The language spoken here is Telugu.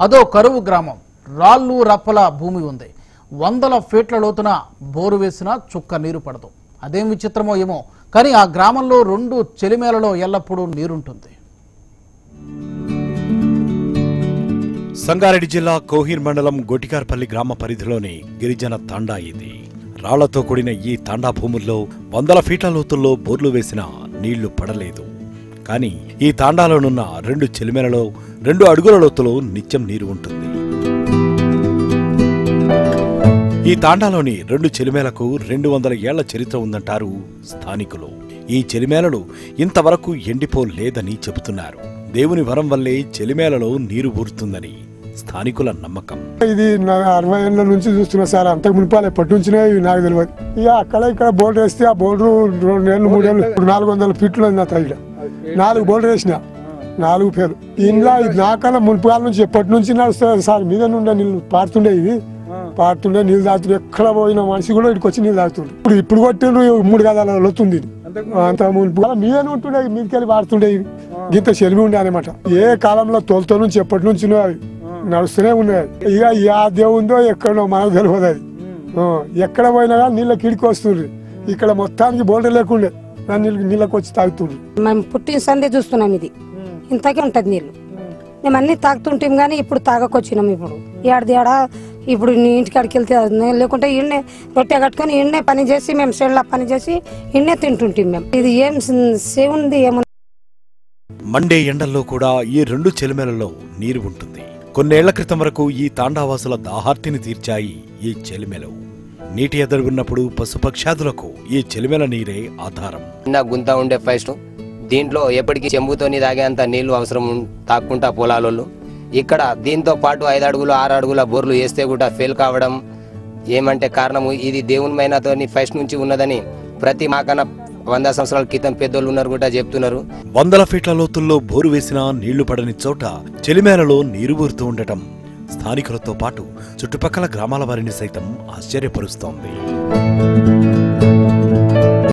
అదో కరువు గ్రామం. రాళ్ళు రప్పల భూమి ఉంది. వందల ఫీట్ల లోతున బోరు వేసినా చుక్క నీరు పడదు. అదేం విచిత్రమో ఏమో కానీ ఆ గ్రామంలో 2 చెలిమేలలో ఎల్లప్పుడూ నీరుంటుంది. సంగారెడ్డి జిల్లా కోహీర్ మండలం గొటికార్పల్లి గ్రామ పరిధిలోని గిరిజన తాండా ఇది. రాళ్లతో కూడిన ఈ తాండా భూముల్లో వందల ఫీట్ల లోతుల్లో బోర్లు వేసినా నీళ్లు పడలేదు. కానీ ఈ తాండాలోనున్న 2 చెలిమేలలో 2 అడుగుల లోతులో నిత్యం నీరు ఉంటుంది. ఈ తాండాలోని 2 చెలిమేలకు 200 ఏళ్ల చరిత్ర ఉందంటారు స్థానికులు. ఈ చెలిమేలలు ఇంతవరకు ఎండిపోలేదని చెబుతున్నారు. దేవుని వరం వల్లే చెలిమేలలో నీరు ఊరుతుందని స్థానికుల నమ్మకం. ఇది 60 ఏళ్ల నుంచి చూస్తున్నా సార్. అంతకు మునిపాలి ఎప్పటి నుంచినే నాకు తెలియదు. ఇక అక్కడ ఇక్కడ బోర్డు వేస్తే ఆ బోర్డు 2 ఏళ్ళు 3 ఏళ్ళు 400 ఫీట్లు ఉంది. తగిన 4 బోర్డు వేసిన 4 పేరు ఇంట్లో నాకన్నా మునిపాల నుంచి ఎప్పటి నుంచి నడుస్తుంది సార్. మీద నుండి నీళ్ళు పారుతుండే, ఇది పారుతుండే నీళ్ళు తాగుతుండే. ఎక్కడ పోయిన మనిషి కూడా ఇక్కడికి వచ్చి నీళ్ళు తాగుతుండే. ఇప్పుడు కొట్టిండ్రు 3 గదాల వస్తుంది. అంత మునిపు మీద ఉంటుండే, మీదకెళ్ళి పారుతుండే. ఇంత చెలిమి ఉండే అనమాట. ఏ కాలంలో తొలతో నుంచి ఎప్పటి నుంచి నడుస్తూనే ఉన్నాయి. ఇక ఆ దేవుందో ఎక్కడో మనకు తెలియదు. అది ఎక్కడ పోయినా నీళ్ళ కిడికి వస్తుండ్రి. ఇక్కడ మొత్తానికి బోర్డు లేకుండే నీళ్ళకి వచ్చి తాగుతుండ్రు. మేము పుట్టిన సందే చూస్తున్నాం. ఇది ఇంతకే ఉంటది నీళ్ళు. మేము అన్ని తాగుతుంటాం కానీ ఇప్పుడు తాగకొచ్చినాం. ఇప్పుడు ఏడా ఇప్పుడు ఇంటికి అడికి వెళ్తే లేకుంటే ఇన్నే రొట్టె కట్టుకొని ఇన్నే పని చేసి మేము షెడ్ల పని చేసి ఇన్నే తింటుంటాం. మేము ఇది ఏం సేవుంది ఏమన్నా. మండే ఎండల్లో కూడా ఈ 2 చెలిమేలలో నీరు ఉంటుంది. కొన్నేళ్ల క్రితం వరకు ఈ తాండావాసుల దాహార్తిని తీర్చాయి ఈ చెలిమేలు. నీటి ఎద్దడి ఉన్నప్పుడు పశుపక్షాదులకు ఈ చెలిమేల నీరే ఆధారం. గుంత ఉండే ఫస్ట్ దీంట్లో ఎప్పటికీ చెంబుతోని తాగేంత నీళ్లు అవసరం తాక్కుంటా పొలాలలో. ఇక్కడ దీంతో పాటు 5 అడుగులు 6 అడుగుల బోర్లు వేస్తే కూడా ఫెయిల్ కావడం ఏమంటే కారణము ఇది దేవుని మైనాతోని ఫస్ట్ నుంచి ఉన్నదని ప్రతి మాకన్నా 100 సంవత్సరాల క్రితం పెద్దోళ్ళు ఉన్నారు కూడా చెప్తున్నారు. వందల ఫీట్ల లోతుల్లో బోరు వేసినా నీళ్లు పడని చోట చెలిమేలలో నీరు ఊరుతూ ఉండటం స్థానికులతో పాటు చుట్టుపక్కల గ్రామాల వారిని సైతం ఆశ్చర్యపరుస్తోంది.